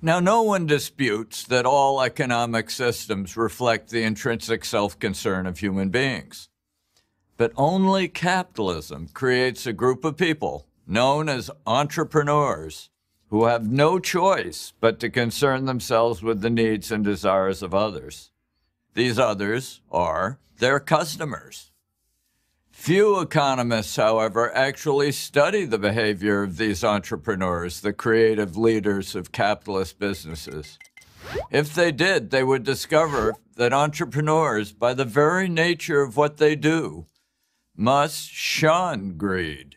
Now, no one disputes that all economic systems reflect the intrinsic self-concern of human beings. But only capitalism creates a group of people known as entrepreneurs who have no choice but to concern themselves with the needs and desires of others. These others are their customers. Few economists, however, actually study the behavior of these entrepreneurs, the creative leaders of capitalist businesses. If they did, they would discover that entrepreneurs, by the very nature of what they do, must shun greed.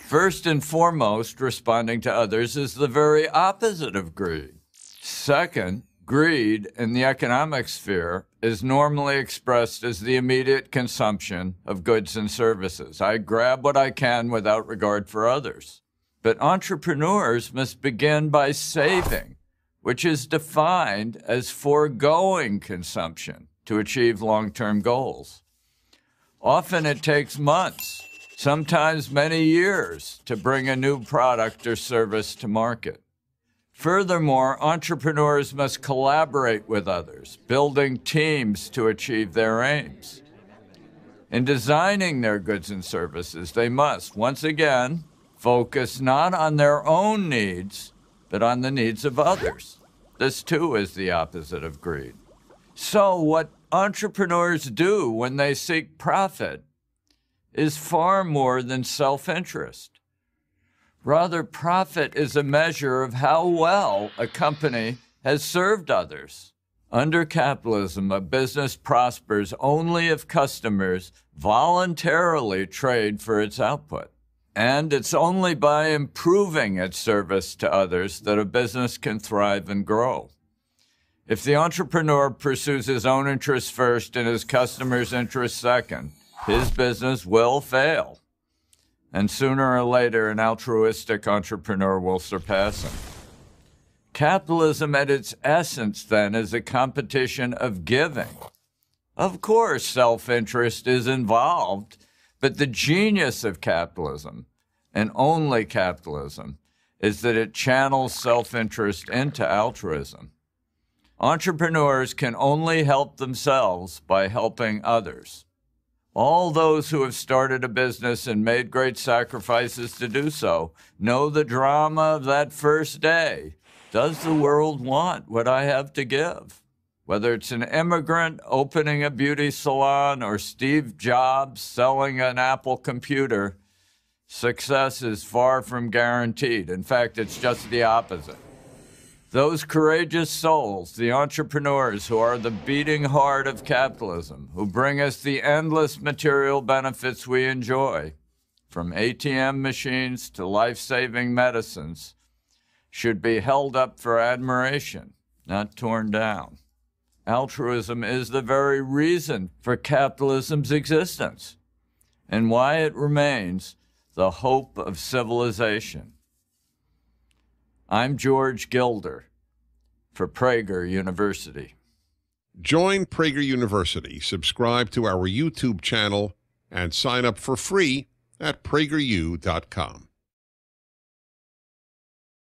First and foremost, responding to others is the very opposite of greed. Second, greed in the economic sphere is normally expressed as the immediate consumption of goods and services. I grab what I can without regard for others. But entrepreneurs must begin by saving, which is defined as foregoing consumption to achieve long-term goals. Often it takes months, sometimes many years, to bring a new product or service to market. Furthermore, entrepreneurs must collaborate with others, building teams to achieve their aims. In designing their goods and services, they must, once again, focus not on their own needs, but on the needs of others. This, too, is the opposite of greed. So what entrepreneurs do when they seek profit is far more than self-interest. Rather, profit is a measure of how well a company has served others. Under capitalism, a business prospers only if customers voluntarily trade for its output. And it's only by improving its service to others that a business can thrive and grow. If the entrepreneur pursues his own interests first and his customers' interests second, his business will fail. And sooner or later, an altruistic entrepreneur will surpass him. Capitalism at its essence, then, is a competition of giving. Of course, self-interest is involved, but the genius of capitalism, and only capitalism, is that it channels self-interest into altruism. Entrepreneurs can only help themselves by helping others. All those who have started a business and made great sacrifices to do so know the drama of that first day. Does the world want what I have to give? Whether it's an immigrant opening a beauty salon or Steve Jobs selling an Apple computer, success is far from guaranteed. In fact, it's just the opposite. Those courageous souls, the entrepreneurs who are the beating heart of capitalism, who bring us the endless material benefits we enjoy, from ATM machines to life-saving medicines, should be held up for admiration, not torn down. Altruism is the very reason for capitalism's existence and why it remains the hope of civilization. I'm George Gilder for Prager University. Join Prager University, subscribe to our YouTube channel, and sign up for free at prageru.com.